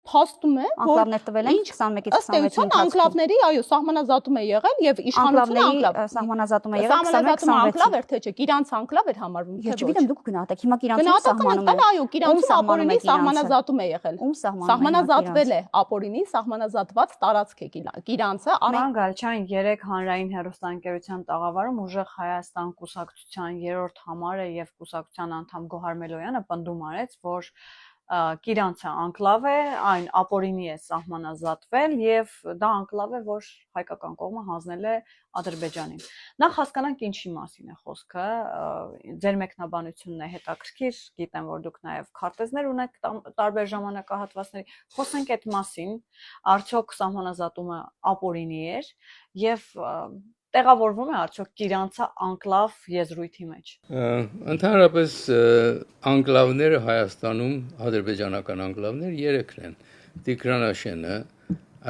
փաստում է, որ անկլավներ տվել են 21-ից 26-ի ընթացքում անկլավների, այո, սահմանազատում է եղել եւ իշխանությունը անկլավ սահմանազատումը եղել 21-26 անկլավ էր թե չէ, Կիրանց անկլավ էր համարվում թե ոչ։ Ես չգիտեմ դուք գնահատեք, հիմա Կիրանցում սահմանում է։ Այո, Կիրանցում ապօրինի սահմանազատում է եղել։ Ում սահմանում է։ Սահմանազատվել է ապօրինի սահմանազատված տարածք է Կիրանցը։ Ման Գալչյան 3 հանրային հեռուստաընկերության տաղավարում ուժեղ Հայաստան կուսակցության 3-րդ համարը եւ կուսակցության անդամ Գոհար Մելոյանը պնդում արեց, որ Կիրանցը անկլավ է, այն ապօրինի է սահմանազատվել եւ դա անկլավ է, որ հայկական կողմը հանձնել է Ադրբեջանին։ Նախ հասկանանք ինչի մասին է խոսքը, ձեր մեկնաբանությունն է հետաքրքիր, գիտեմ, որ դուք նաեւ քարտեզներ ունեք տարբեր ժամանակահատվածների, խոսենք այդ մասին, արդյոք սահմանազատումը ապօրինի էր եւ տեղավորվում է արդյոք Կիրանցը անկլավ եզրույթի մեջ։ Ընդհանրապես անկլավները Հայաստանում, ադրբեջանական անկլավներ 3-ն են՝ Տիգրանաշենը,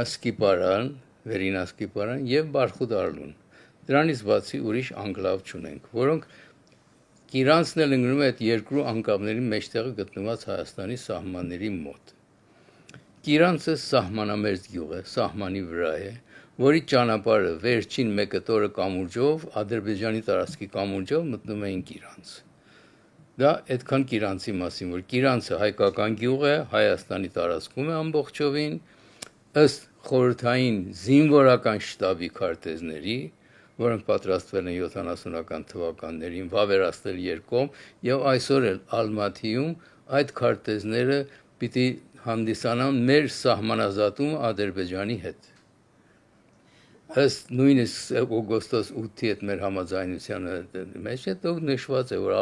Ասկիպարան, Վերին Ասկիպարան եւ Բարխուդարլուն։ Դրանից բացի ուրիշ անկլավ չունենք, որոնք Կիրանցն էլ ընկնում է այդ երկու անկլավների մեջտեղը գտնված Հայաստանի սահմանների մոտ։ Կիրանցը սահմանամերձ գյուղ է, սահմանի վրա է, որի ճանապարհը վերջին մեկը տորը կամուրջով, Ադրբեջանի տարածքի կամուրջով մտնում էին Կիրանց։ Դա այդքան Կիրանցի մասին, որ Կիրանցը հայկական գյուղ է, Հայաստանի տարածքում է ամբողջովին, ըստ խորհրդային զինվորական շտաբի քարտեզների, որոնք պատրաստվել են 70-ական թվականներին, վավերացվել երկում եւ այսօր էլ Ալմաթիում այդ քարտեզները պիտի հանդիսանան մեր սահմանազատումը Ադրբեջանի հետ։ Ըստ նույնիսկ օգոստոս 8-ի հետ մեր համաձայնությանը մեջ հետո նշված է, որ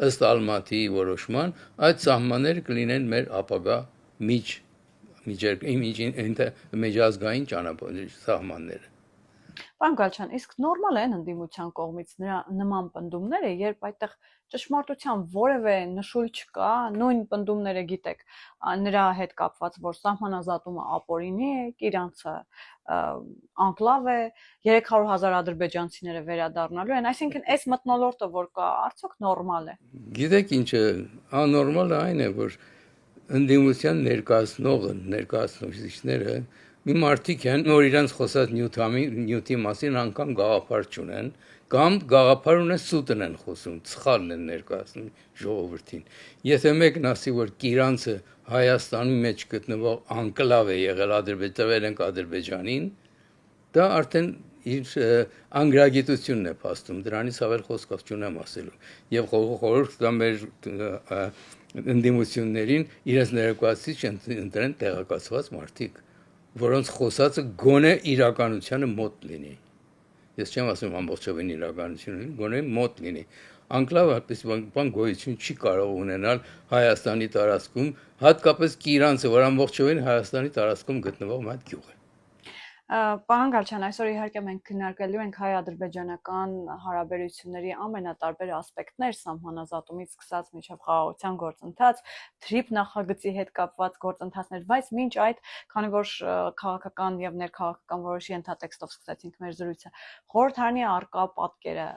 ըստ Ալմաթիի որոշման այդ սահմանները կլինեն մեր ապագա միջազգային ճանապարհի սահմանները։ Պարոն Գալչյան, իսկ նորմալ են ընդդիմության կողմից նման պնդումները, երբ այդտեղ ճշմարտության որևէ նշույլ չկա, նույն պնդումները գիտեք, նրա հետ կապված, որ սահմանազատումը ապօրինի է, Կիրանցը անկլավ է, 300,000 ադրբեջանցիները վերադառնալու են, այսինքն այս մթնոլորտը որ կա, արդյոք նորմալ է։ Գիտեք ինչ է, աննորմալը այն է, որ ընդդիմության ներկայացուցիչները մի մարդիկ են, որ իրենց խոսած նյութի մասին անգամ գաղափար չունեն, կամ գաղափար ունեն սուտն են խոսում, սխալն են ներկայացնում ժողովրդին։ Եթե մեկն ասի, որ Կիրանցը Հայաստանի մեջ գտնվող անկլավ է եղել, տվել ենք Ադրբեջանին, դա արդեն իր անգրագիտությունն է փաստում, դրանից ավել խոսքով չունեմ ասելու։ Եվ խորհուրդ տամ մեր ընդդիմություններին իրենց ներկայացուցիչ ընտրեն տեղեկացված մարդիկ, որոնց խոսածը գոնե իրականությանը մոտ լինի։ Ես չեմ ասում ամբողջովին իրականությունը, գոնե մոտ լինի։ Անկլավը այդպես բան գոյություն չի կարող ունենալ Հայաստանի տարածքում, հատկապես Կիրանցը, որ ամբողջովին Հայաստանի տարածքում գտնվող մի հատ գյուղ է։ Պարոն Գալչյան, այսօր իհարկե մենք քննարկելու ենք հայ-ադրբեջանական հարաբերությունների ամենատարբեր ասպեկտներ, սահմանազատումից սկսած մինչև խաղաղության գործընթաց, թրիփ նախագծի հետ կապված գործընթացներ, բայց մինչ այդ, քանի որ քաղաքական եւ ներքաղաքական որոշի ենթատեքստով սկսեցինք մեր զրույցը, խորհրդարանի արկա պատկերը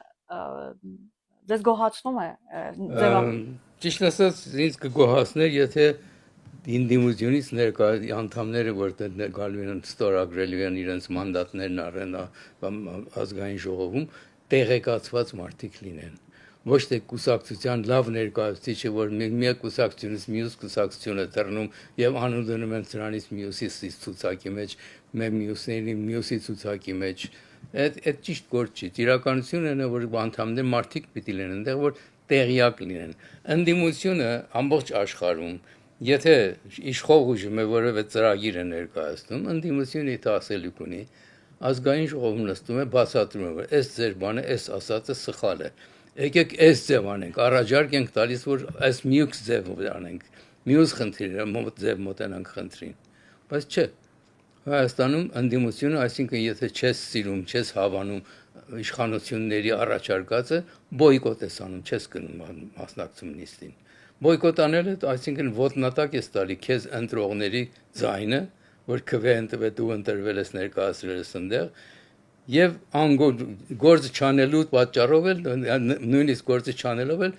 ձեզ գոհացնում է Ճիշտ ասած, ինձ կգոհացներ, եթե Ինդիմությունից ներկա անդամները, որտեղ գալու են ստորագրելու են իրենց մանդատներն առեն ազգային ժողովում, տեղեկացված մարդիկ լինեն։ Ոչ թե կուսակցության լավ ներկայացուցիչը, որ մի կուսակցությունից մյուս կուսակցությունը դռնում եւ անուն դնում են սրանից մյուսի ցուցակի մեջ, մեր մյուսի ցուցակի մեջ։ Այդ ճիշտ գործ չի։ Իրականությունն է, որ անդամներ մարդիկ պիտի լինեն, այնտեղ որ տեղյակ լինեն։ Ընդդիմությունը ամբողջ աշխարհում Եթե իշխող ուժը որևէ ծրագիր է ներկայացնում, ընդդիմությունը դա ասելիք ունի, ազգային ժողովում նստում է, բացատրում է, որ այս ձեր բանը, այս ասածը սխալ է։ Եկեք այս ձև անենք, առաջարկ ենք տալիս, որ այս մյուս ձև անենք, մյուս խնդիրը ձև մոտենանք խնդրին։ Բայց չէ, Հայաստանում ընդդիմությունը, այսինքն եթե չես սիրում, չես հավանում իշխանությունների առաջարկածը, բոյկոտ ես անում, չես գնում մասնակցում նիստին։ Բոյկոտ անելը, այսինքն ոտնատակ ես տալի քեզ ընտրողների ձայնը, որ քվե ընտրվել դու ընտրվել ես ներկայացրել ես այնտեղ, եւ գործ չանելու պատճառով էլ նույնիսկ գործ չանելով էլ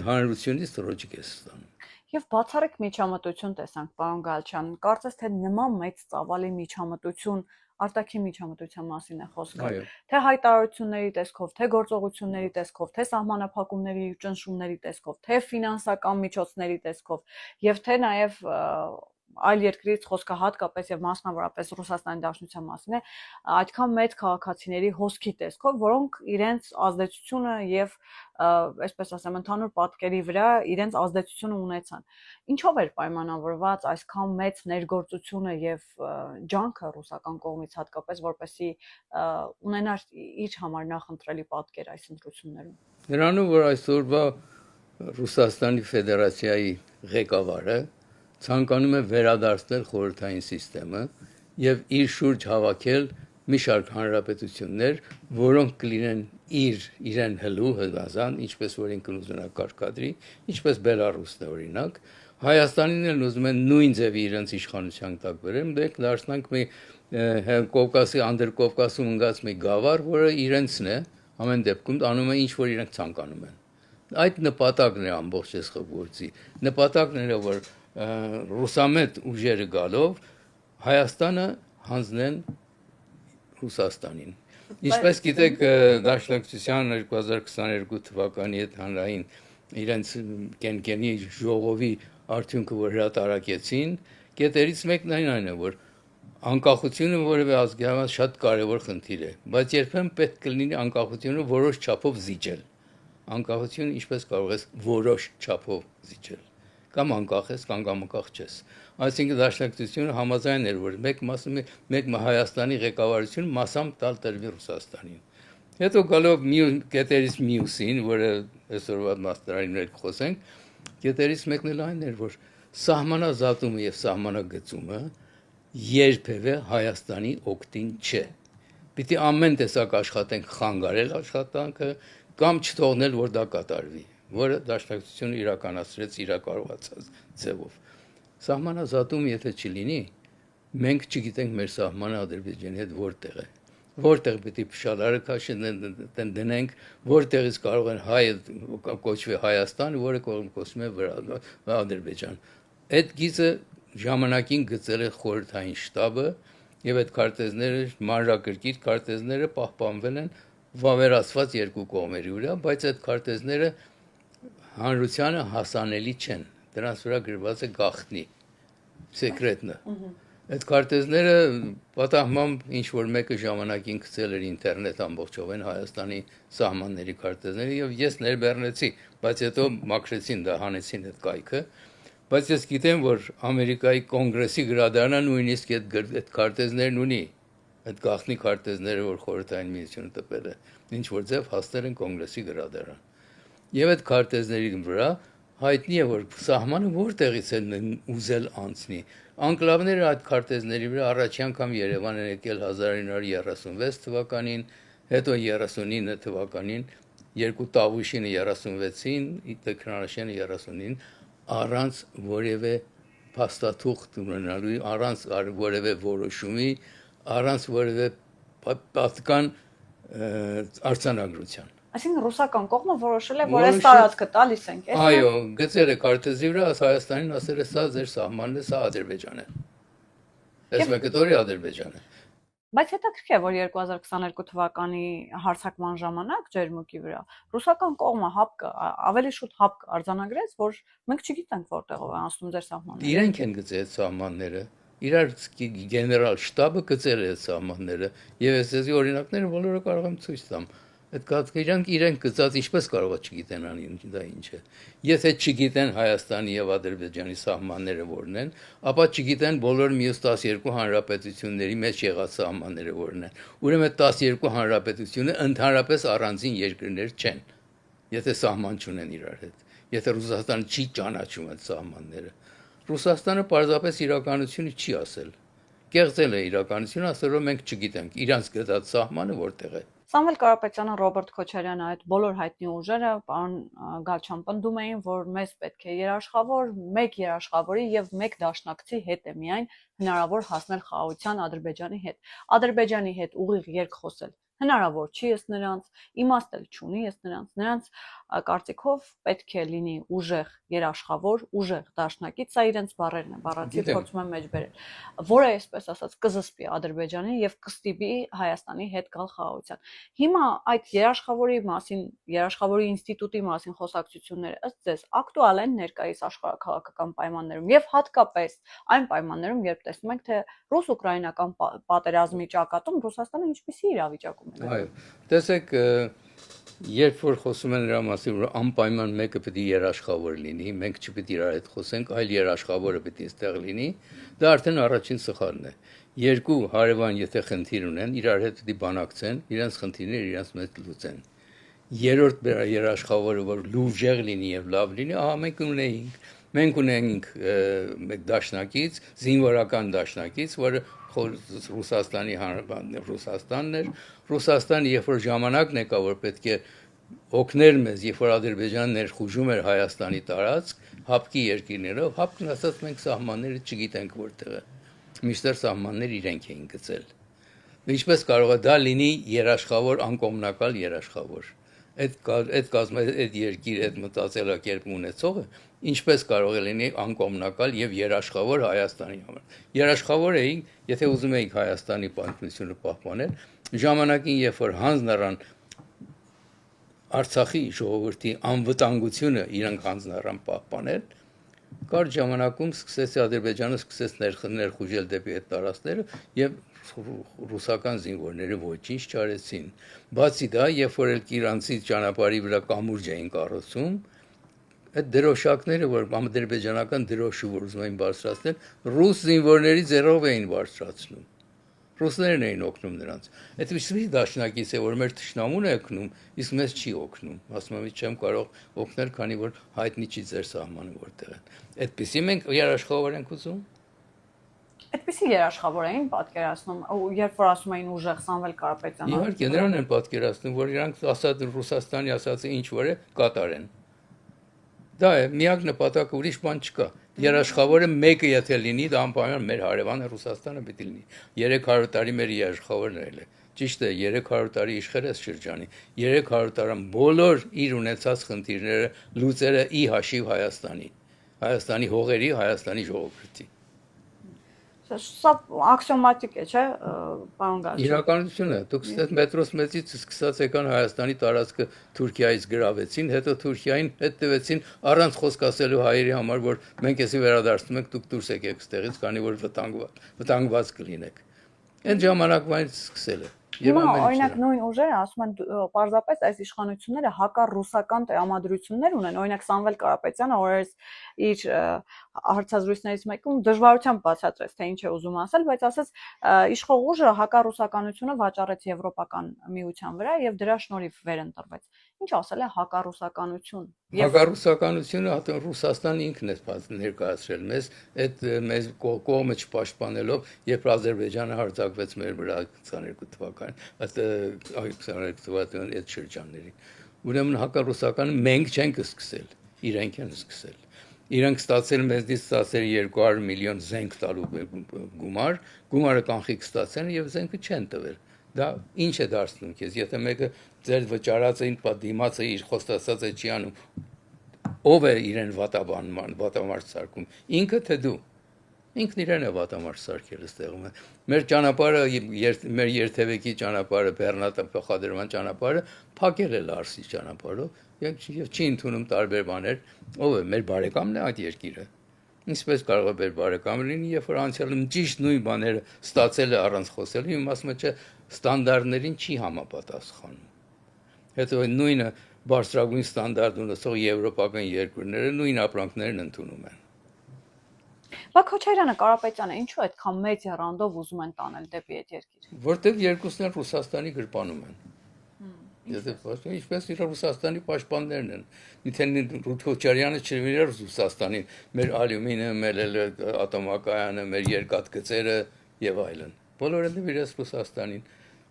հանրությունից ռոճիկ ես ստանում։ Եվ բացառիկ միջամտություն տեսանք, պարոն Գալչյան, կարծես թե նման մեծ ծավալի միջամտություն արտաքին միջամտության մասին է խոսքը, Այո։ թե հայտարարությունների տեսքով, թե գործողությունների տեսքով, թե սահմանափակումների ու ճնշումների տեսքով, թե ֆինանսական միջոցների տեսքով, եւ թե նաեւ այլ երկրից խոսքը հատկապես եւ մասնավորապես Ռուսաստանի Դաշնության մասին է, այդքան մեծ քաղաքացիների հոսքի տեսքով, որոնք իրենց ազդեցությունը եւ այսպես ասեմ, ընդհանուր պատկերի վրա իրենց ազդեցությունը ունեցան։ Ինչով էր պայմանավորված այսքան մեծ ներգործությունը եւ ջանքը ռուսական կողմից հատկապես, որպեսզի ունենար իր համար նախընտրելի պատկեր այս ընտրություններում։ Նրանով որ այսօրվա Ռուսաստանի Ֆեդերացիայի ղեկավարը ցանկանում է վերադարձնել խորհրդային համակարգը եւ իր շուրջ հավաքել մի շարք հանրապետություններ, որոնք կլինեն իրեն հլու հզազան, ինչպես որ ինքն ուզենա կարգադրի, ինչպես Բելարուսն է օրինակ, Հայաստանին էլ ուզում են նույն ձևի իրենց իշխանության տակ բերել, մենք դարձնանք մի Կովկասի Անդրկովկասում ընկած մի գավառ, որը իրենցն է, ամեն դեպքում անում են ինչ որ իրենք ցանկանում են։ Այդ նպատակն է ամբողջ այս գործի։ Նպատակն է, որ ռուսամետ ուժերը գալով Հայաստանը հանձնեն Ռուսաստանին։ Ինչպես գիտեք, Դաշնակցության 2022 թվականի հետ հանրային իրենց կենկենի ժողովի արդյունքը որ հրատարակեցին, կետերից մեկն այն է, որ անկախությունը որևէ ազգի համար շատ կարևոր խնդիր է, բայց երբեմն պետք կլինի անկախությունը որոշ չափով զիջել։ Անկախությունը ինչպես կարող ես որոշ չափով զիջել։ Կամ անկախ ես, կամ անկախ չես։ Այսինքն Դաշնակցությունը համաձայն էր, որ մեկ Հայաստանի ղեկավարությունը մասամբ տալ տրվի Ռուսաստանին։ Հետո գալով կետերից մյուսին, որը այսօրվա մասնարարին մեր խոսենք, կետերից մեկն էլ այն էր, որ սահմանազատումը եւ սահմանագծումը երբևէ Հայաստանի օգտին չէ։ Պիտի ամեն տեսակ աշխատենք խանգարել աշխատանքը կամ չթողնել, որ դա կատարվի, որը Դաշնակցությունը իրականացրեց իր կարողացած ձևով։ Սահմանազատում եթե չլինի, մենք չգիտենք մեր սահմանը Ադրբեջանի հետ որտեղ է։ Որտեղ պիտի փշալարը դնենք, որտեղից կարող են հայը կոչվի Հայաստան, որը կոչվում է Ադրբեջան։ Այդ գիծը ժամանակին գծել է խորհրդային շտաբը եւ այդ քարտեզները, մանրակրկիտ քարտեզները պահպանվել են վավերացված երկու կողմերի վրա, բայց այդ քարտեզները հանրությանը հասանելի չեն։ Դրանց վրա գրված է գաղտնի, սեկրետնը։ Այդ քարտեզները պատահմամբ ինչ որ մեկը ժամանակին գցել էր ինտերնետ ամբողջովին Հայաստանի սահմանների քարտեզները եւ ես ներբեռնեցի, բայց հետո մաքրեցին դա, հանեցին այդ կայքը, բայց ես գիտեմ, որ Ամերիկայի կոնգրեսի գրադարանը նույնիսկ այդ քարտեզներն ունի, այդ գաղտնի քարտեզները, որ խորհրդային միությունը տպել է, ինչ որ ձև հասնել են կոնգրեսի գրադարան։ Եվ այդ քարտեզների վրա հայտնի է, որ սահմանը որտեղից են ուզել անցնի։ Անկլավները այդ քարտեզների վրա առաջի անգամ Երևան են եկել 1936 թվականին, հետո 39 թվականին, երկու Տավուշինը 36-ին, Տեքնարաշյանը 39-ին, առանց որևէ փաստաթուղթ ունենալու, առանց որևէ որոշումի, առանց որևէ պատկան արձանագրության։ Այսինքն ռուսական կողմը որոշել է, որ այս տարածքը տալիս ենք, էս։ Այո, գծել է քարտեզի վրա, Հայաստանին ասել է, սա ձեր սահմանն է, սա Ադրբեջան է։ Այս մեկը Ադրբեջան է։ Բայց հետաքրքիր է, որ 2022 թվականի հարձակման ժամանակ ջերմուկի վրա ռուսական կողմը ավելի շուտ հապկ արձանագրեց, որ մենք չգիտենք որտեղով է անցնում ձեր սահմանները։ Իրենք են գծել այդ սահմանները։ Իրար գեներալ շտաբը գծել է այդ սահմանները, եւ այսպեսի օրինակները բոլորը կարող եմ ցույց տամ։ Այդ իրենք գծած ինչպես կարող է չգիտենան դա ինչ է։ Եթե չգիտեն Հայաստանի եւ Ադրբեջանի սահմանները որն են, ապա չգիտեն բոլոր մյուս 12 հանրապետությունների մեջ եղած սահմանները որն են։ Ուրեմն 12 հանրապետությունը ընդհանրապես առանձին երկրներ չեն, եթե սահման չունեն իրար հետ։ Եթե Ռուսաստանը չի ճանաչում այդ սահմանները։ Ռուսաստանը պարզապես իրականությունը չի ասել։ Կեղծել է իրականությունը, ասել որ մենք չգիտենք իրանց գտած սահմանը որտեղ է։ Սամվել Կարապետյանը, Ռոբերտ Քոչարյանը, այդ բոլոր հայտնի ուժերը, պարոն Գալչյան, պնդում էին, որ մեզ պետք է երաշխավոր, մեկ երաշխավորի եւ մեկ դաշնակցի հետ է միայն հնարավոր հասնել խաղաղության Ադրբեջանի հետ։ Ադրբեջանի հետ ուղիղ երկխոսել հնարավոր չի ըստ նրանց, իմաստ էլ չունի ըստ նրանց կարծիքով պետք է լինի ուժեղ երաշխավոր, ուժեղ դաշնակից, սա իրենց բառերն են, բառացի փորձում եմ մեջ բերել, որը այսպես ասած կզսպի Ադրբեջանին եւ կստիպի Հայաստանի հետ գալ խաղաղության։ Հիմա այդ երաշխավորի ինստիտուտի մասին խոսակցությունները ըստ ձեզ ակտուալ են ներկայիս աշխարհաքաղաքական պայմաններում եւ հատկապես այն պայմաններում, երբ տեսնում ենք, թե ռուս-ուկրաինական պատերազմի ճակատում Ռուսաստանը ինչպիսի իրավիճակում է։ Այո, տեսեք, երբ որ խոսում են նրա մասին, որ անպայման մեկը պետք է երաշխավոր լինի, մենք չպետք է իրար հետ խոսենք, այլ երաշխավորը պետք է այստեղ լինի, դա արդեն առաջին սխալն է։ Երկու հարևան եթե խնդիր ունեն, իրար հետ պետք է բանակցեն, իրենց խնդիրները իրենց մեջ լուծեն։ Երրորդ երաշխավորը, որ լուժեղ լինի եւ լավ լինի, ահա մենք ունենք մեկ դաշնակից, զինվորական դաշնակից, որը Ռուսաստանի Ռուսաստանն էր, Ռուսաստանը երբ որ ժամանակն եկա, որ պետք է օգներ մեզ, երբ որ Ադրբեջանը ներխուժում էր Հայաստանի տարածք, հապկի երկիրներով, հապկն ասած մենք սահմանները չգիտենք որտեղ է, միշտեր սահմաններ իրենք էին գծել։ Ինչպես կարող է դա լինի երաշխավոր, անկողմնակալ երաշխավոր։ Այդ երկիր, այդ մտածելակերպ ունեցողը ինչպես կարող է լինի անկողմնակալ եւ երաշխավոր Հայաստանի համար։ Երաշխավոր էինք, եթե ուզում էինք Հայաստանի պատմությունը պահպանել, ժամանակին, երբ որ հանձնառան Արցախի ժողովրդի անվտանգությունը իրանք հանձնառան պահպանել, կար ժամանակում սկսեց Ադրբեջանը սկսեց ներխուժել դեպի այդ տարածքները եւ ռուսական զինվորները ոչինչ չարեցին։ Բացի դա, երբ որ իրանցի ճանապարհի վրա կամուրջ էին կառուցում, այդ դրոշակները, որ ադրբեջանական դրոշը որ ուզում էին բարձրացնել, ռուս զինվորների ձեռով էին բարձրացնում։ Ռուսներն էին օգնում նրանց։ Այդպիսի դաշնակից է, որ մեր թշնամուն է օգնում, իսկ մեզ չի օգնում։ Ասում եմ, չեմ կարող օգնել, քանի որ հայտնի չի ձեր սահմանը որտեղ են։ Այդպիսի մենք երաշխավոր ենք ուզում։ Այդպիսի երաշխավոր էին պատկերացնում, երբ որ ասում էին ուժեղ Սամվել Կարապետյանը։ Իհարկե, նրան են պատկերացնում, որ իրանք ասած Ռուսաստանի ասածը ինչ որ է կատարեն։ Դա է, միակ նպատակը, ուրիշ բան չկա։ Երաշխավորը մեկը եթե լինի, դա անպայման մեր հարևանը Ռուսաստանը պետք է լինի։ 300 տարի մեր երաշխավորն էլ է։ Ճիշտ է, 300 տարի իշխել է Շրջանի։ 300 տարում բոլոր իր ունեցած խնդիրները լուծել է ի հաշիվ Հայաստանի հողերի, Հայաստանի ժողովրդի։ Սա աքսիոմատիկ է, չէ՞, պարոն Գալստյան։ Իրականությունը, դուք այդ մետրոս մեծից սկսած եկան Հայաստանի տարածքը Թուրքիայից գրավեցին, հետո Թուրքիային հետ տվեցին առանց խոսք ասելու հայերի համար, որ մենք էսի վերադարձնում ենք, դուք դուրս եկեք ստեղից, քանի որ վտանգված կլինեք։ Այդ ժամանակվանից սկսել է։ Հիմա օրինակ նույն ուժերը ասում են պարզապես այս իշխանությունները հակառուսական տրամադրություններ ունեն, օրինակ Սամվել Կարապետյանը օրերս իր հարցազրույցներից մեկում դժվարությամբ բացատրեց, թե ինչ է ուզում ասել, բայց ասաց իշխող ուժը հակառուսականությունը վաճառեց Եվրոպական միության վրա եւ դրա շնորհիվ վերընտրվեց։ Ինչ ասել է հակառուսականություն։ Հակառուսականությունը Ռուսաստանը ինքն է ներկայացրել մեզ կողմը չպաշտպանելով, երբ Ադրբեջանը հարձակվեց մեր վրա 22 թվականին, այդ շրջաններին։ Ուրեմն հակառուսականը մենք չենք սկսել, իրենք են սկսել։ Իրենք ստացել մեզնից 200 միլիոն զենք տալու գումարը կանխիկ ստացել եւ զենքը չեն տվել։ Դա ինչ է դարձնում քեզ, եթե մեկը ձեր վճարածին դիմացը իր խոստացած է չի անում, ով է իրեն վատամարտ սարքում, ինքը թե դու։ Ինքն իրեն է վատամարտ սարքել ստեղում է։ Մեր ճանապարհը, մեր երթևեկի ճանապարհը, Բեռնատը փոխադրման ճանապարհը փակել է Լարսի ճանապարհով եւ չի ընդունում տարբեր բաներ, ով է մեր բարեկամն է այդ երկիրը։ Ինչպես կարող է մեր բարեկամ լինի, երբ որ անցյալում ճիշտ նույն բաները ստացել է առանց խոսելու, իմ ասում է, չէ, ստանդարտներին չի համապատասխանում։ Հետո նույնը բարձրագույն ստանդարտ ունեցող եվրոպական երկրները նույն ապրանքներն ընդունում են։ Բայց Քոչարյանը, Կարապետյանը ինչու այդքան մեծ եռանդով ուզում են տանել դեպի այդ երկիր։ Որտեղ երկուսն էլ Ռուսաստանի գրպանում են։ Ինչպես իր Ռուսաստանի պաշտպաններն են։ Միայն Քոչարյանը չլիներ Ռուսաստանին, մեր ալյումինը, մեր ատոմակայանը, մեր երկաթգծերը եւ այլն։ Բոլորը դեպի Ռուսաստանին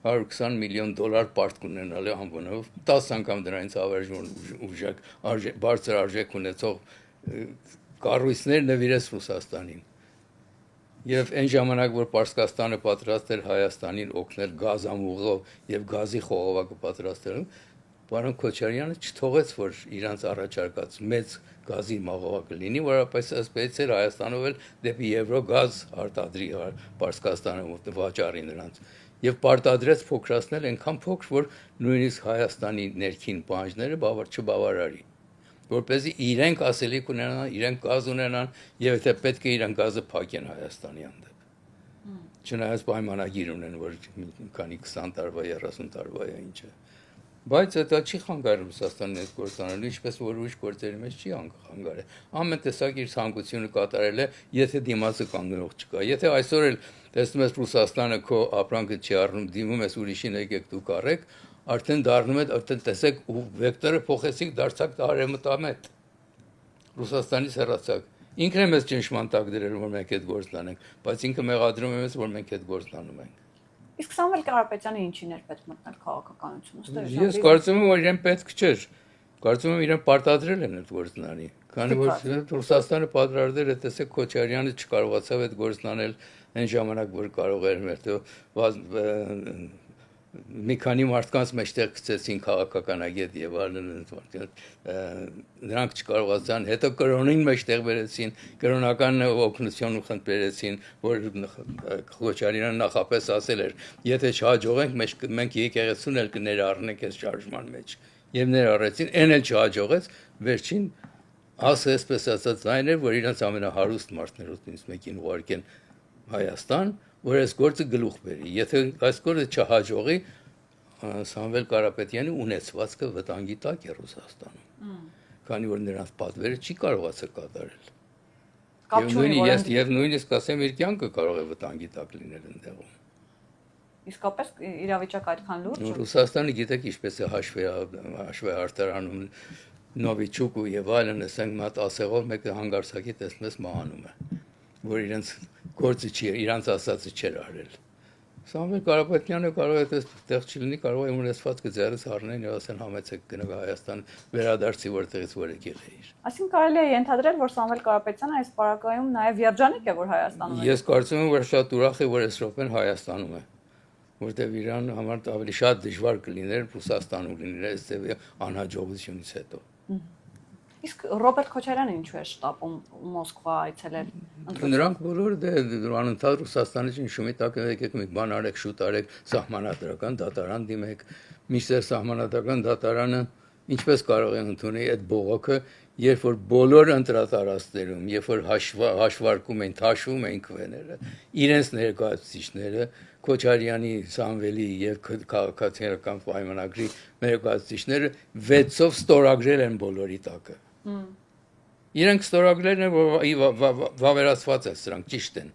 120 միլիոն դոլար պարտք ունենալ է անվանով 10 անգամ դրանից ավելի ուժեղ բարձր արժեք ունեցող կառույցներ նվիրեց Ռուսաստանին։ Եվ այն ժամանակ, որ Պարսկաստանը պատրաստ էր Հայաստանին օգնել գազամուղով եւ գազի խողովակը պատրաստելու, պարոն Քոչարյանը չթողեց, որ իրանց առաջարկած մեծ գազի մաղավակը լինի, որովհետեւ ասպեց էր Հայաստանով էլ դեպի Եվրոգազ արտադրի Պարսկաստանը վաճառի նրանց։ Եվ պարտադրեց փոքրացնել այնքան փոքր, որ նույնիսկ Հայաստանի ներքին պահանջները չբավարարի, որպեսզի իրենք ասելիք ունենան, իրենք գազ ունենան, եւ եթե պետք է իրենք գազը փակեն Հայաստանի հանդեպ։ Չնայած պայմանագիր ունեն, որ քանի 20 տարվա, 30 տարվա է ինչը։ Բայց դա չի խանգարում Ռուսաստանին այդ գործանալու, ինչպես որ ուրիշ գործերի մեջ չի խանգարել։ Ամեն տեսակ իր ցանկությունը կատարել է, եթե դիմացը կանգնող չկա։ Եթե այսօր էլ տեսնում ես Ռուսաստանը քո ապրանքը չի առնում, դիմում ես ուրիշին եկեք դուք առեք, արդեն դառնում է, արդեն տեսեք ու վեկտորը փոխեցիք, դարձաք արևմտամետ։ Ռուսաստանից հեռացաք։ Ինքն է մեզ ճնշման տակ դրել, որ մենք այդ գործն անենք, բայց ինքը մեղադրում է մեզ, որ մենք այդ գործն անում ենք։ Իսկ Սամվել Կարապետյանը ինչին էր պետք մտնել քաղաքականությունը։ Ես կարծում եմ, որ իրեն պետք չէր։ Կարծում եմ իրեն պարտադրել են այդ գործն անի։ Քանի որ Ռուսաստանը պատրաստել է, տեսեք Քոչարյանը չկարողացավ այդ գործն անել այն ժամանակ, որ կարող էր մերտո մի քանի մարդկանց մեջտեղ գցեցին քաղաքականագետ եւ այլն, նրանք չկարողացան, հետո կրոնին մեջտեղ բերեցին, կրոնական օգնություն ու խնդրեցին, որ Քոչարյանը նախապես ասել էր, եթե չհաջողենք, մենք եկեղեցուն էլ կներառնենք այս շարժման մեջ, եւ ներառեցին, այն էլ չհաջողեց, վերջին ասը այսպես ասած այն էր, որ իրենց ամենահարուստ մարդներուց մեկին ուղարկեն Հայաստան, որ այս գործը գլուխ բերի։ Եթե այս գործը չհաջողի, Սամվել Կարապետյանի ունեցվածքը վտանգի տակ է Ռուսաստանում։ Քանի որ նրանց պատվերը չի կարողացել կատարել։ Եվ նույնիսկ ասեմ իր կյանքը կարող է վտանգի տակ լինել այնտեղում։ Իսկապես իրավիճակը այդքան լուրջ է։ Ռուսաստանը գիտեք ինչպես է հաշվեհարդարանում Նովիչուկ ու եւ այլն, ասենք մի հատ ասեղով մեկը հանգարցակի տեսնես մահանում է, որ իրենց գործը չի, իրանց ասածը չէր արել։ Սամվել Կարապետյանը կարող է այդտեղ չլինի, կարող է ունեցվածքը ձեռից առնեն եւ ասեն համեցեք գնաք Հայաստան վերադարձի որտեղից որ եկել է իր։ Այսինքն կարելի է ենթադրել, որ Սամվել Կարապետյանը այս պարագայում նաեւ երջանիկ է, որ Հայաստանում է։ Ես կարծում եմ, որ շատ ուրախ է, որ այս րոպեն Հայաստանում է, որտեղ իրան համար ավելի շատ դժվար կլիներ Ռուսաստանում լինել այս ձևի անհաջողությունից հետո։ Իսկ Ռոբերտ Քոչարյանը ինչու է շտապում Մոսկվա այցելել։ Նրանք բոլորը անընդհատ Ռուսաստանից շումի տակ եկեք մի բան արեք, շուտ արեք, սահմանադրական դատարան դիմեք, միշտ սահմանադրական դատարանը ինչպես կարող է ընդունել այդ բողոքը, երբ որ բոլոր ընտրատարածքներում, երբ որ հաշվարկում են, թաշվում են քվեները, իրենց ներկայացուցիչները Քոչարյանի, Սամվելի եւ քաղաքացիական պայմանագրի ներկայացուցիչները 6-ով ստորագրել են բոլորի տակը։ Իրենք ստորագրել են, որ վավերացված է սրանք, ճիշտ են։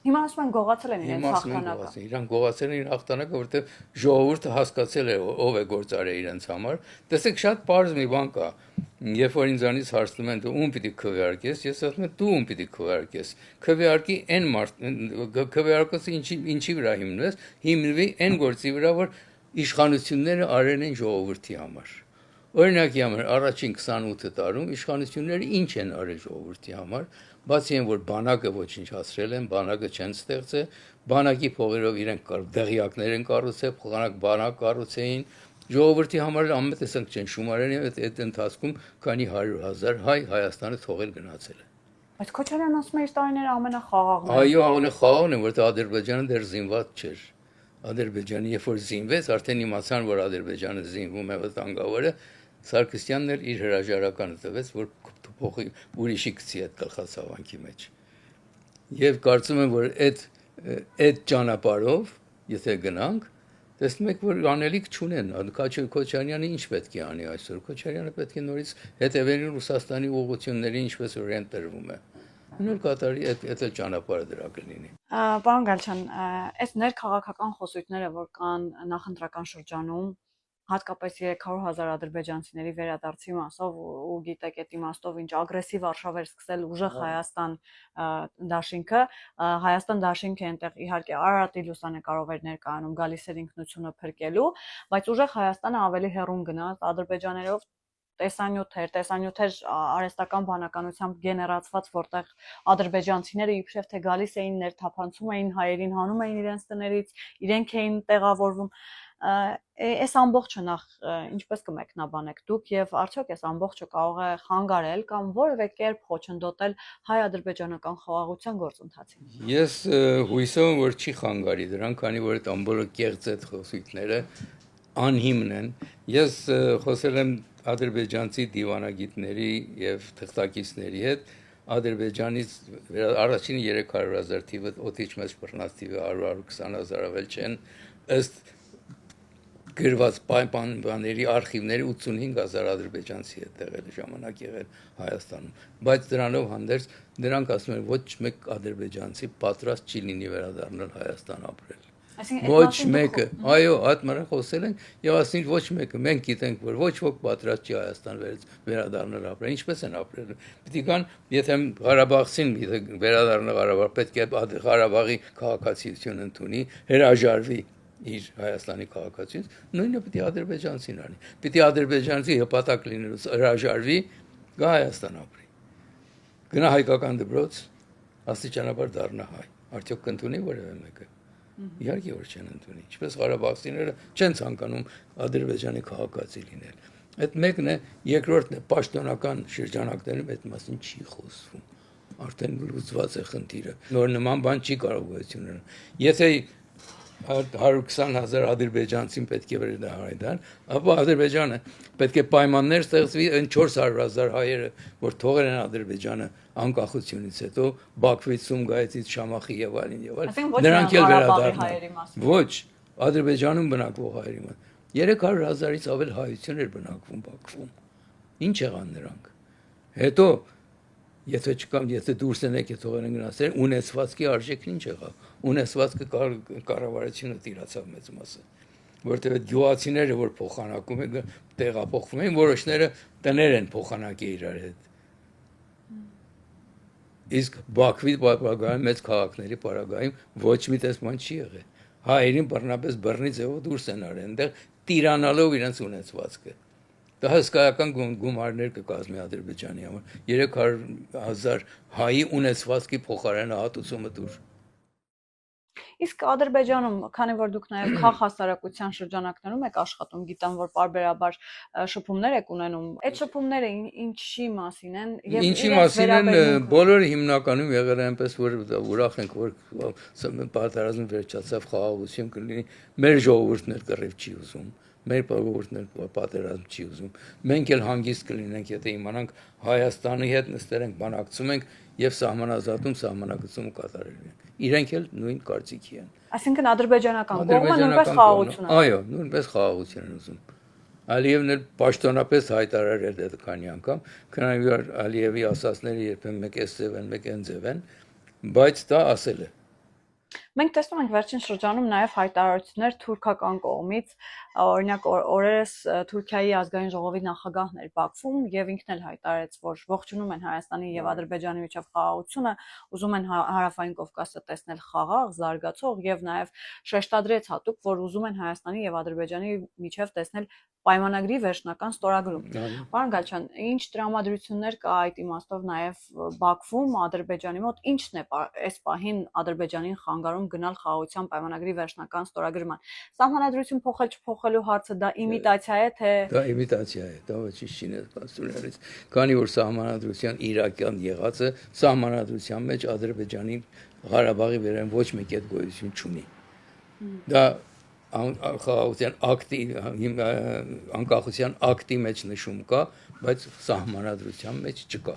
Հիմա ասում են գողացել են իրենց հաղթանակը։ Իրանք գողացել են իր հաղթանակը, որովհետև ժողովուրդը հասկացել է ով է գործարել իրենց համար։ Տեսեք, շատ պարզ մի բան կա։ Երբ որ ինձանից հարցնում են դու ում պիտի քվեարկես, ես ասում եմ դու ում պիտի քվեարկես։ Քվեարկի այն քվեարկոսը ինչի վրա հիմնվես, հիմնվի այն գործի վրա, որ իշխանությունները արել են ժողովրդի համար։ Օրինակի համար առաջին 28 տարում իշխանությունները ինչ են արել ժողովրդի համար, բացի այն որ բանակը ոչնչացրել են, բանակը չեն ստեղծել, բանակի փողերով իրենք դեղյակներ են կառուցել, բանակ կառուցեին, ժողովրդի համար ամենտեսանք ճնշում արել են այդ ընթացքում քանի 100,000 հայ Հայաստանը թողել գնացել է։ Բայց Քոչարյանն ասում է իր տարիները ամենախաղաղն է։ Այո, ամենախաղաղն է, որտեղ Ադրբեջանը դեռ զինված չէր։ Ադրբեջանը երբ որ զինվեց, արդեն իմացան, որ Ադրբեջանը զինվում է վտանգավոր է, Սարգսյանն էլ իր հրաժարականը տվեց, որ փոխի ուրիշի գցի այդ գլխացավանքի մեջ։ Եվ կարծում եմ, որ այդ ճանապարհով, եթե գնանք, տեսնում եք, որ անելիք չունեն։ Քոչարյանը ինչ պետք է անի այսօր։ Քոչարյանը պետք է նորից հետևել Ռուսաստանի ուղղություններին, ինչպես որ այն տրվում է։ Նոր կատարի այդ ճանապարհը դրա կլինի։ Պարոն Գալչյան, այս ներքաղաքական խոսույթները, որ կան նախընտրական շրջանում, հատկապես 300,000 ադրբեջանցիների վերադարձի մասով ու գիտեք այդ իմաստով ինչ ագրեսիվ արշավ էր սկսել ուժեղ Հայաստան դաշինքը, Հայաստան դաշինքը այնտեղ իհարկե Արարատի լուսանկարով էր ներկայանում, գալիս էր ինքնությունը փրկելու, բայց ուժեղ Հայաստանը ավելի հեռուն գնաց Ադրբեջաներով տեսանյութեր արհեստական բանականությամբ գեներացված, որտեղ ադրբեջանցիները իբրև թե գալիս էին ներթափանցում էին հայերին, հանում էին իրենց տներից, իրենք էին տեղավորվում։ Այս ամբողջը նախ ինչպես կմեկնաբանեք դուք եւ արդյոք այս ամբողջը կարող է խանգարել կամ որևէ կերպ խոչընդոտել հայ-ադրբեջանական խաղաղության գործընթացին։ Ես հույսով եմ, որ չի խանգարի դրան, քանի որ այդ ամբողջ կեղծ այդ խոսույթները անհիմն են։ Ես խոսել եմ ադրբեջանցի դիվանագիտների եւ թղթակիցների հետ, Ադրբեջանից առաջին 300,000 թիվը օդիչ մեծ բռնած թիվը 120,000 ավել չեն, ըստ գրված բաների արխիվների 85,000 ադրբեջանցի հետ տեղել ժամանակ եղել Հայաստանում, բայց դրանով հանդերձ նրանք ասում են ոչ մեկ ադրբեջանցի պատրաստ չի լինի վերադառնալ Հայաստան ապրել։ Ոչ մեկը, այո, այդ մռան խոսել են եւ ասին ոչ մեկը, մենք գիտենք, որ ոչ ոք պատրաստ չի Հայաստան վերադառնալ ապրել, ինչպես են ապրել։ Պիտի կան, եթե Ղարաբաղցին վերադառնա Ղարաբաղ, պետք է Ղարաբաղի քաղաքացիություն ընդունի, հրաժարվի իր Հայաստանի քաղաքացիությունից, նույնը պիտի ադրբեջանցին անի։ Պիտի ադրբեջանցի հպատակ լինելուց հրաժարվի, գա Հայաստան ապրի։ Գնա հայկական դպրոց, աստիճանաբար դառնա հայ։ Արդյոք կընդունի որևէ մեկը։ Իհարկե որ չեն ընդունի։ Ինչպես Ղարաբաղցիները չեն ցանկանում Ադրբեջանի քաղաքացի լինել։ Այդ մեկն է, երկրորդն է պաշտոնական շրջանակներում այդ մասին չի խոսվում։ Արդեն լուծված է խնդիրը։ Նոր նման բան չի կարող գոյություն ունենալ։ Եթե 120,000 ադրբեջանցին պետք է վերադառնան, ապա Ադրբեջանը պետք է պայմաններ ստեղծվի այն 400,000 հայերը, որ թողել են Ադրբեջանը անկախությունից հետո Բաքվից, Սումգայիցից, Շամախի եւ այլն եւ այլն, նրանք էլ վերադառնան։ Ոչ, Ադրբեջանում բնակվող հայերի մոտ 300,000-ից ավել հայություն էր բնակվում Բաքվում։ Ինչ եղան նրանք։ Հետո եթե դուրս են եկել թողել են գնացել, ունեցվածքի արժեքն ինչ եղավ։ Ունեցվածքը կառավարությունը տիրացավ մեծ մասը, որտեղ գյուղացիները որ փոխանակում են տեղափոխվում են, որոշները տներ են փոխանակի իրար հետ։ Իսկ Բաքվի պարագայում մեծ քաղաքների պարագայում ոչ մի տեսման չի եղել։ Հայերին բռնապես բռնի ձևով դուրս են արել, այնտեղ տիրանալով իրենց ունեցվածքը։ Դա հսկայական գումարներ կկազմի Ադրբեջանի համար 300,000 հայի ունեցվածքի փոխարեն հատուցումը դուր։ Իսկ Ադրբեջանում, քանի որ դուք նաև քաղ հասարակության շրջանակներում եք աշխատում, գիտեմ, որ պարբերաբար շփումներ եք ունենում, այդ շփումները ինչի մասին են եւ ինչի մասին են, բոլորը հիմնականում եղել են այնպես, որ ուրախ ենք, որ պատերազմը վերջացավ, խաղաղություն կլինի, մեր ժողովուրդն էլ կռիվ չի ուզում։ Մեր ժողովուրդն էլ պատերազմ չի ուզում։ Մենք էլ հանգիստ կլինենք, եթե իմանանք Հայաստանի հետ նստել ենք, բանակցում ենք եւ սահմանազատում, սահմանագծումը կատարելու ենք։ Իրենք էլ նույն կարծիքի են։ Այսինքն ադրբեջանական կողմը նույնպես խաղաղություն է։ Այո, նույնպես խաղաղություն են ուզում։ Ալիևն էլ պաշտոնապես հայտարարել է քանի անգամ, քանի որ Ալիևի ասածները երբեմն մեկ էսև են, մեկ ընձև են, բայց դա ասել է։ Մենք տեսնում ենք վերջին շրջանում նաև հայտարարություններ թուրքական կողմից, օրինակ օրերս Թուրքիայի ազգային ժողովի նախագահն էր Բաքվում եւ ինքն էլ հայտարարեց, որ ողջունում են Հայաստանի եւ Ադրբեջանի միջև խաղաղությունը, ուզում են Հարավային Կովկասը տեսնել խաղաղ, զարգացող եւ նաև շեշտադրեց հատուկ, որ ուզում են Հայաստանի եւ Ադրբեջանի միջև տեսնել պայմանագրի վերջնական ստորագրում։ Պարոն Գալչյան, ինչ տրամադրություններ կա այդ իմաստով նաև Բաքվում, Ադրբեջանի մոտ, ինչն է այս պահին Ադրբեջանին խանգարում գնալ խաղաղության պայմանագրի վերջնական ստորագրման։ Սահմանադրություն փոխել-չփոխելու հարցը դա իմիտացիա է, թե դա իմիտացիա է, դա ոչինչ չի ներկայացնում, քանի որ սահմանադրության իրական եղածը սահմանադրության մեջ Ադրբեջանի Ղարաբաղի վերաբերյալ ոչ մեկ այդ գոյություն չունի։ Դա խաղաղության ակտի անկախության ակտի մեջ նշում կա, բայց սահմանադրության մեջ չկա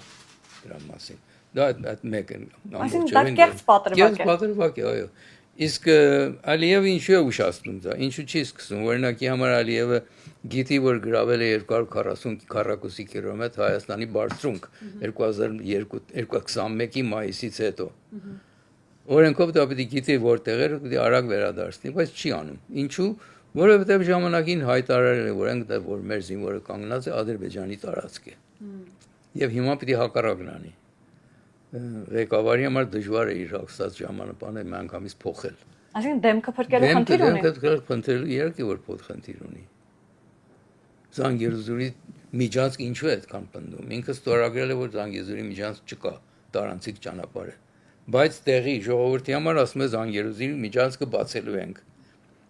դրա մասին։ Դա այդ մեկը ամբողջովին դա կեղծ պատրվակ է։ Կեղծ պատրվակ է, այո։ Իսկ Ալիևը ինչու է ուշացնում դա, ինչու չի սկսում, օրինակի համար Ալիևը գիտի, որ գրավել է 240 քառակուսի կիլոմետր Հայաստանի բարձրունք 2021-ի մայիսից հետո։ Օրենքով դա պետք է գիտի որտեղ էր, պետք է արագ վերադարձնի, բայց չի անում։ Ինչու՞, որովհետև ժամանակին հայտարարել է, որ մեր զինվորը կանգնած է Ադրբեջանի տարածք է։ Եվ հիմա պետք է հակառակն անի։ Ղեկավարի համար դժվար է իր հաղթած ժամանակը միանգամից փոխել։ Այսինքն դեմքը փրկելու խնդիր ունի։ Դեմքը փրկելու իհարկե որ փոթ խնդիր ունի։ Զանգերզուրի միջանցք ինչու է այդքան պնդում։ Ինքը ստորագրել է, որ Զանգեզուրի միջանցք չկա, տարանցիկ ճանապարհ է։ Բայց տեղի ժողովրդի համար ասում է Զանգեզուրի միջանցքը բացելու ենք։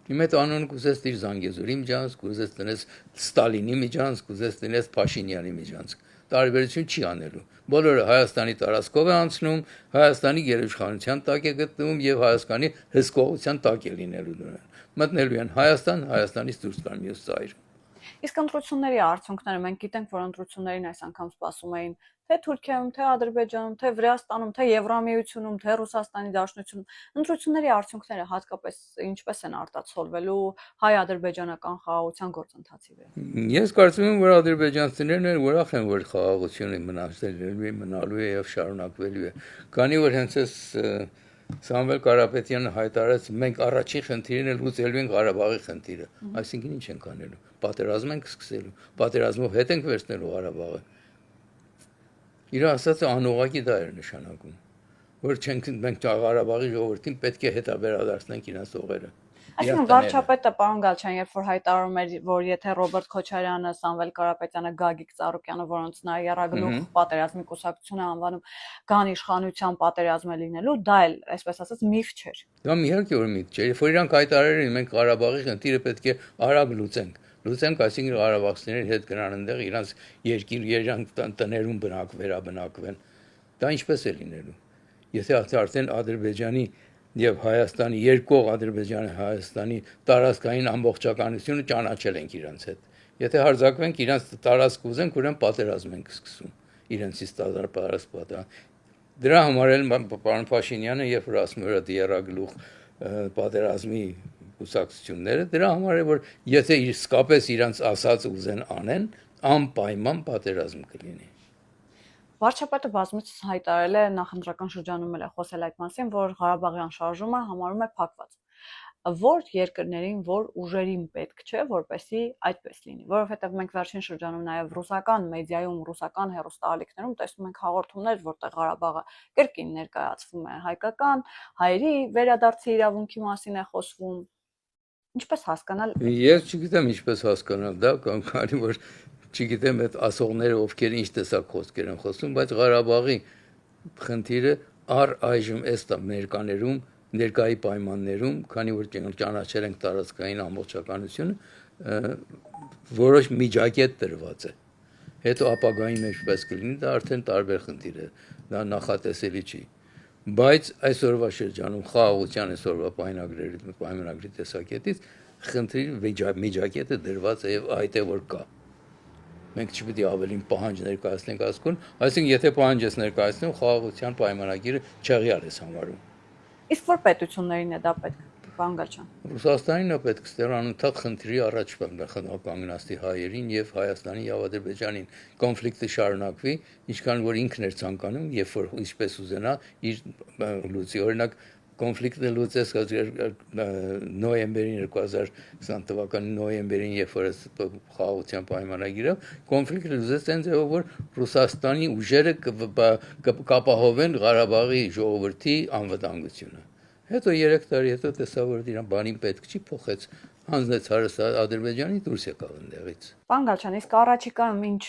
Իմ այդ անուն կուզես դիր Զանգեզուրի միջանցք, կուզես տնես Ստալինի միջանցք, կուզես տնես Փաշինյանի միջանցք։ Տարբերություն չի անելու։ Բոլորը Հայաստանի տարածքով է անցնում, Հայաստանի գերիշխանության տակ է գտնվում եւ Հայաստանի հսկողության տակ է լինելու դրան։ Մտնելու են Հայաստան, Հայաստանից դուրս գան մյուս ծայր։ Իսկ ընտրությունների արդյունքները մենք գիտենք, որ ընտրություններին այս անգամ սպասում էին թե Թուրքիայում, թե Ադրբեջանում, թե Վրաստանում, թե Եվրամիությունում, թե Ռուսաստանի Դաշնությունում։ Ընտրությունների արդյունքները հատկապես ինչպես են արտացոլվելու հայ-ադրբեջանական խաղաղության գործընթացի վրա։ Ես կարծում եմ, որ ադրբեջանցիներն ուրախ են, որ խաղաղությունը մնալու է եւ շարունակվելու է։ Քանի որ հենց այս Սամվել Կարապետյանը հայտարարեց, մենք առաջին խնդիրն էլ լուծելու ենք Ղարաբաղի խնդիրը։ Այսինքն ինչ ենք անելու։ Պատերազմ ենք սկսելու, պատերազմով հետ ենք վերցնելու Ղարաբաղը։ Իր ասածը անուղղակի դա էր նշանակում, որ մենք Ղարաբաղի ժողովրդին պետք է հետաբերադարձնենք իրենց օղերը։ Այսինքն վարչապետը պարոն Գալչյան, երբ որ հայտարարում էր, որ եթե Ռոբերտ Քոչարյանը, Սամվել Կարապետյանը, Գագիկ Ծառուկյանը, որոնց նա եռագլուխ պատերազմի կուսակցություն է անվանում, կան իշխանության պատերազմ է լինելու, դա էլ, այսպես ասած, միֆ չէր։ Դա իհարկե որ միֆ չէ, երբ որ իրանք հայտարարել են, մենք Ղարաբաղի խնդիրը պետք է արագ լուծենք, այսինքն ղարաբաղցիների հետ գնան այնտեղ իրանք երկիր իրանք տներում վերաբնակվեն։ Դա ինչպես է լինելու։ Եթե արդեն Ադրբեջանի եւ Հայաստանի երկող Ադրբեջանի Հայաստանի տարածքային ամբողջականությունը ճանաչել ենք իրանց հետ։ Եթե հարձակվենք իրանց տարածք ուզենք, ուրեմն պատերազմ ենք սկսում։ Իրենցից տարածք։ Դրա համար էլ պարոն Փաշինյանը, երբ որ ասում էր դիերագլուխ պատերազմի կուսակցությունները, դրա համար է, որ եթե իսկապես իրանց ասած ուզեն անեն, անպայման պատերազմ կլինի։ Վարչապետը բազմիցս հայտարարել է նախընտրական շրջանում էլ է խոսել այդ մասին, որ Ղարաբաղյան շարժումը համարում է փակված։ Որ երկրներին, որ ուժերին պետք չէ, որպեսզի այդպես լինի, որովհետև մենք վերջին շրջանում նաև ռուսական մեդիայում, ռուսական հեռուստաալիքներում տեսնում ենք հաղորդումներ, որտեղ Ղարաբաղը կրկին ներկայացվում է հայկական, հայերի վերադարձի իրավունքի մասին է խոսվում։ Ինչպես հասկանալ։ Ես չգիտեմ ինչպես հասկանալ դա, քանի որ չգիտեմ այդ ասողները ովքեր ինչ տեսակ խոսքեր են խոսում, բայց Ղարաբաղի խնդիրը այժմ էստա ներկաներում, ներկայի պայմաններում, քանի որ ճանաչել ենք տարածքային ամբողջականությունը, որոշ միջակետ տրված է։ Հետո ապագային ինչպես կլինի, դա արդեն տարբեր խնդիր է, դա նախատեսելի չի։ Բայց այսօրվա շրջանում խաղաղության այսօրվա պայմանագրի տեսակետից խնդրի միջակետը դրված է եւ այդ է որ կա։ Մենք չպետք է ավելին պահանջ ներկայացնենք ասկուն, այսինքն եթե պահանջ ես ներկայացնում, խաղաղության պայմանագիրը չեղյալ ես համարում։ Իսկ որ պետություններին է դա պետք, պարոն Գալչյան։ Ռուսաստանին է պետք ստեղծել անընդհատ խնդրի առաջ կանգնաստի հայերին եւ Հայաստանի եւ Ադրբեջանին կոնֆլիկտը շարունակվի, ինչքան որ ինքն էր ցանկանում, երբ որ ինչպես ուզենա իր լուծի, օրինակ կոնֆլիկտը լուծես նոյեմբերին 2020 թվականի նոյեմբերին, երբ որ խաղաղության պայմանագիրը կոնֆլիկտը լուծեց այն ձևով, որ Ռուսաստանի ուժերը կապահովեն Ղարաբաղի ժողովրդի անվտանգությունը։ Հետո 3 տարի հետո տեսավ, որ իրան բանին պետք չի, փոխեց, հանձնեց Ադրբեջանի, դուրս եկավ այնտեղից։ Պարոն Գալչյան, իսկ առաջիկայում ինչ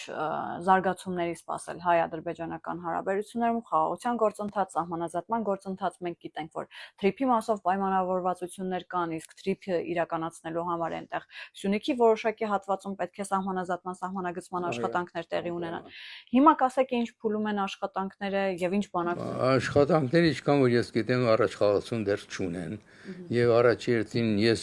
զարգացումների սպասել հայ-ադրբեջանական հարաբերություններում, խաղաղության գործընթաց, սահմանազատման գործընթաց, մենք գիտենք, որ թրիփի մասով պայմանավորվածություններ կան, իսկ թրիփը իրականացնելու համար այնտեղ Սյունիքի որոշակի հատվածում պետք է սահմանազատման, սահմանագծման աշխատանքներ տեղի ունենան։ Հիմա կասեք ինչ փուլում են աշխատանքները եւ ինչ բանակցում։ Աշխատանքները, ինչքան որ ես գիտեմ, առաջ խաղացում դեռ չունեն։ Եվ առաջի հերթին ես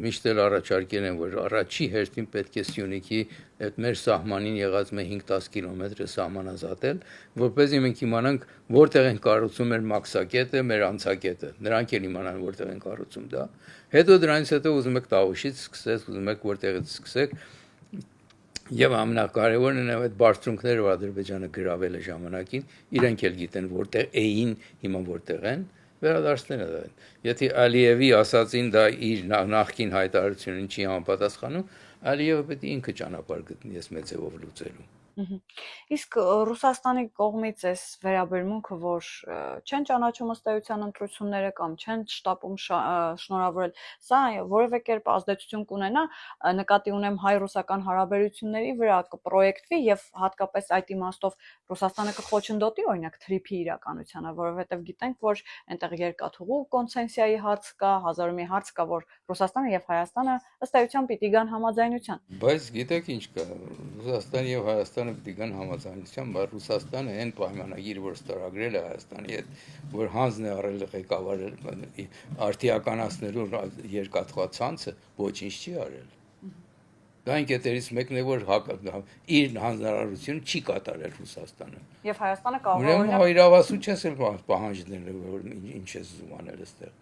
միշտ էլ առաջարկել եմ, որ առաջի հերթին պետք է Սյունիքի այդ մեր սահմանին եղած մեր 5-10 կիլոմետրը սահմանազատել, որպեսզի մենք իմանանք որտեղ են կառուցում մեր մաքսակետը, մեր անցակետը, նրանք էլ իմանան որտեղ են կառուցում դա։ Հետո դրանից հետո ուզում եք Տավուշից սկսեք, ուզում եք որտեղից սկսեք։ Եվ ամենակարևորն է այդ բարձունքները, որ Ադրբեջանը գրավել է ժամանակին, իրենք էլ գիտեն որտեղ էին, հիմա որտեղ են, վերադարձնել են։ Եթե Ալիևի ասածին դա իր նախկին հայտարարությունին չի համապատասխանում, Ալիևը պետք է ինքը ճանապարհ գտնի այս մեծ ձևով լուծելու։ Իսկ Ռուսաստանի կողմից էս վերաբերմունքը, որ չեն ճանաչում ըստ էության ընտրությունները կամ չեն շտապում շնորհավորել, սա որևէ կերպ ազդեցություն կունենա, նկատի ունեմ հայ-ռուսական հարաբերությունների վրա կպրոյեկտվի եւ հատկապես այդ իմաստով Ռուսաստանը կխոչընդոտի օրինակ թրիփի իրականությանը, որովհետեւ գիտենք, որ այնտեղ երկաթուղու կոնցենսիայի հարց կա, հազար ու մի հարց կա, որ Ռուսաստանը եւ Հայաստանը ըստ էության պիտի գան համաձայնության։ Բայց գիտեք ինչ կա, Ռուսաստանը եւ Հայաստանը պիտի գան համաձայնության, բայց Ռուսաստանը այն պայմանագիրը, որ ստորագրել է Հայաստանի հետ, որ հանձն է առել ղեկավարել արդիականացնելու երկաթուղացանցը, ոչինչ չի արել։ Դա այն կետերից մեկն է, որ իր հանձնարարությունը չի կատարել Ռուսաստանը։ Եվ Հայաստանը կարող է Ուրեմն իրավասու չես էլ պահանջնել, որ ինչ ես զումանել այստեղ։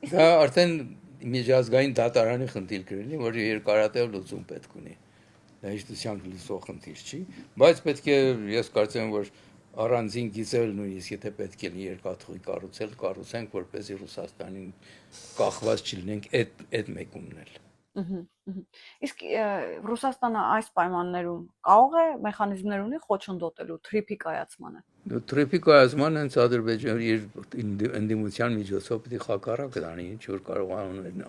Դա արդեն միջազգային դատարանի խնդիր կլինի, որ երկարատև լուծում պետք ունի։ Դա իշխանությամբ լուծող խնդիր չի, բայց պետք է ես կարծեմ, որ առանձին գիծել նույնիսկ եթե պետք է երկաթուղի կառուցենք, որպեսզի Ռուսաստանին կախված չլինենք այդ մեկումն էլ։ Իսկ Ռուսաստանը այս պայմաններում կարող է մեխանիզմներ ունի խոչընդոտելու թրիփի կայացմանը։ Թրիփի կայացման հենց Ադրբեջանը իր ընդդիմության միջոցով պիտի խակառակ դանի, ինչ որ կարող անել,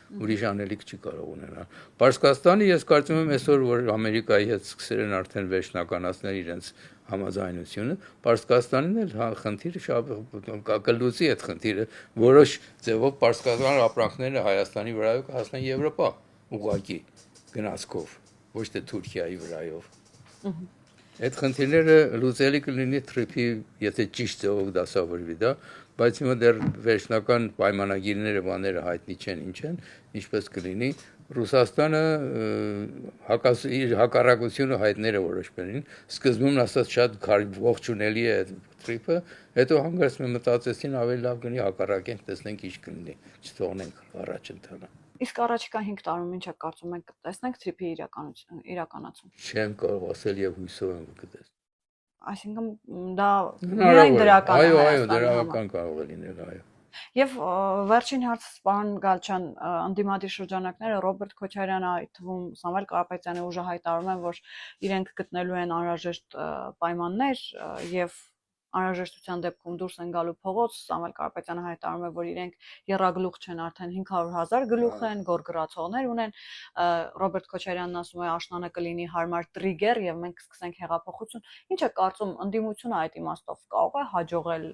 ուրիշ անելիք չի կարող ունենալ։ Պարսկաստանը ես կարծում եմ այսօր, որ Ամերիկայի հետ սկսել են արդեն վերջնականացնել իրենց համաձայնությունը, Պարսկաստանին էլ խնդիրը կլուծի այդ խնդիրը, որոշ ձևով պարսկական ապրանքները Հայաստանի վրայով կհասնեն Եվրոպա, ուղղակի գնացքով, ոչ թե Թուրքիայի վրայով։ Այդ խնդիրները լուծելի կլինի թրիփի, եթե ճիշտ ձևով դասավորվի դա, բայց հիմա դեռ վերջնական պայմանագիրները բաները հայտնի չեն, ինչ են, ինչպես կլինի Ռուսաստանը իր հակառակությունը հայտները որոշ բերին, սկզբում ասած շատ ողջունելի է թրիփը, հետո հանգարցում մտածեցին ավելի լավ գնի հակառակենք, տեսնենք ինչ կլինի, չթողնենք առաջ ընթանա։ Իսկ առաջիկա 5 տարում ինչ է կարծում եք կտեսնենք թրիփի իրականացում։ Չեմ կարող ասել եւ հույսով եմ կտեսնեմ։ Այսինքն դա միայն դրական է։ Այո, դրական կարող է լինել, այո։ Եվ վերջին հարցը պարոն Գալչյան, անդիմադիր շրջանակները Ռոբերտ Քոչարյանը, այդ թվում Սամվել Կարապետյանը ուժը հայտարարում են, որ իրենք գտնելու են անհրաժեշտ պայմաններ եւ անհրաժեշտության դեպքում դուրս են գալու փողոց, Սամվել Կարապետյանը հայտարարում է, որ իրենք եռագլուխ չեն, արդեն 500,000 գլուխ են, գորգրացողներ ունեն, Ռոբերտ Քոչարյանն ասում է աշնանը կլինի հարմար տրիգեր եւ մենք կսկսենք հեղափոխություն։ Ինչ է կարծում ընդդիմությունը այդ իմաստով կարող է հաջողել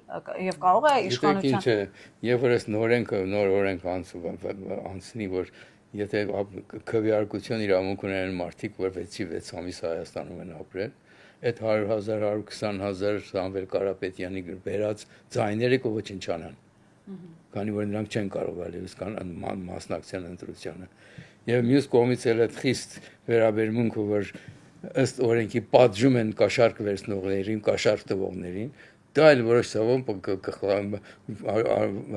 եւ կարող է իշխանության։ Ինչ է, եւ որ այս նոր օրենք անցնի, որ եթե քվեարկություն իրավունք ունեն մարդիկ, որ 6 ամիս Հայաստանում են ապրել, այդ 100,000, 120,000 Սամվել Կարապետյանի վերած ձայները կոչնչանան, քանի որ նրանք չեն կարող այլևս մասնակցել ընտրությանը։ Եվ մյուս կողմից էլ այդ խիստ վերաբերմունքը, որ ըստ օրենքի պատժում են կաշառք վերցնողներին, կաշառք տվողներին, դա էլ որոշ ցավոք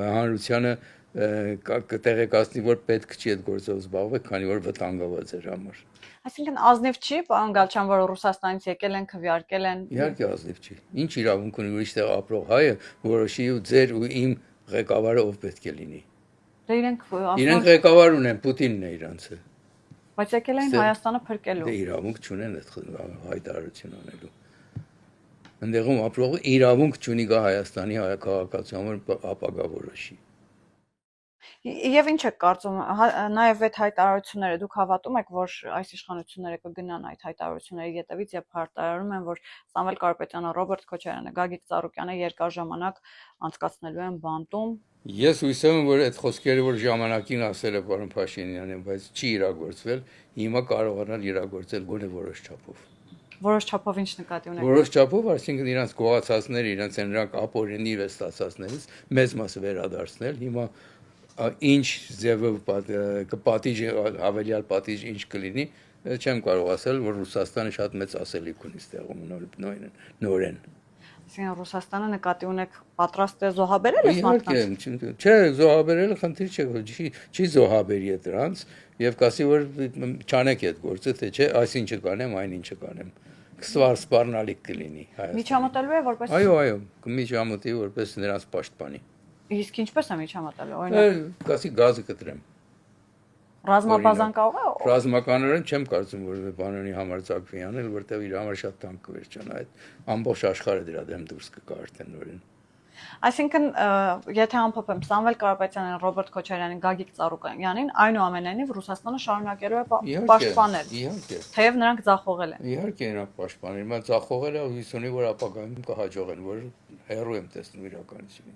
հանրությանը կտեղեկացնի, որ պետք չի այդ գործով զբաղվել, քանի որ վտանգավոր է համար։ Այսինքն ազնիվ չի, պարոն Գալչյան, որ Ռուսաստանից եկել են, քվեարկել են։ Իհարկե ազնիվ չի։ Ինչ իրավունք ունի ուրիշ տեղ ապրող հայը, որոշի ու ձեր ու իմ ղեկավարը ով պետք է լինի։ Դե իրենք ղեկավար ունեն, Պուտինն է իրանցը։ Բայց եկել են Հայաստանը փրկելու։ Դե իրավունք չունեն այդ հայտարարություն անելու։ Ընդեղում ապրողը իրավունք չունի գա Հայաստանի քաղաքացիական ապագա որոշի։ Եվ ինչ եք կարծում, նաև այդ հայտարարությունները դուք հավատում եք, որ այս իշխանությունները կգնան այդ հայտարարությունների ետևից եւ հայտարարում են, որ Սամվել Կարապետյանը, Ռոբերտ Քոչարյանը, Գագիկ Ծառուկյանը երկար ժամանակ անցկացնելու են բանտում։ Ես հույսով եմ, որ այդ խոսքերը, որ ժամանակին ասել է պարոն Փաշինյանին, բայց չի իրագործվել, հիմա կարողանալ իրագործել գոնե որոշ չափով։ Որոշ չափով ինչ նկատի ունեք։ Որոշ չափով, այսինքն իրանց գողացածները, իրանց նրանք ապօրինի ստացածներից մեծ մասը վերադարձնել, հիմա ինչ ձևով կպատիժ հավելյալ պատիժ ինչ կլինի, չեմ կարող ասել, որ Ռուսաստանը շատ մեծ ասելիք ունի ստեղում նորեն։ Այսինքն Ռուսաստանը նկատի ունեք պատրաստ է զոհաբերել այս մարդկանց։ Չէ, զոհաբերելը խնդիր չէ, չի զոհաբերի է դրանց եւ կասի որ չանեք այդ գործը, թե չէ, այսինչը կանեմ, այնինչը կանեմ։ Սպառնալիք կլինի Հայաստանը։ Միջամտելու է որպես։ Այո, կմիջամտի որպես նրանց պաշտպանի։ Իսկ ինչպես է միջամտելու, օրինակ։ Կասի գազը կտրեմ։ Ռազմաբազան կարող է Ռազմականորեն չեմ կարծում, որ բանանի համար ցակվի անել, որտեղ իր համար շատ տան կվերջանա այդ ամբողջ աշխարհը դրա դեմ դուրս կգա արդեն նորեն։ Այսինքն, եթե ամփոփեմ, Սամվել Կարապետյանին, Ռոբերտ Քոչարյանին, Գագիկ Ծառուկյանին, այնուամենայնիվ Ռուսաստանը շարունակելու է պաշտպանել։ Իհարկե։ Թեև նրանք ձախողել են։ Իհարկե նրանք պաշտպանել, բայց ձախողել է ու հույս ունի, որ ապագայում կհաջողեն, որ հերո եմ տեսնում իրականությունից։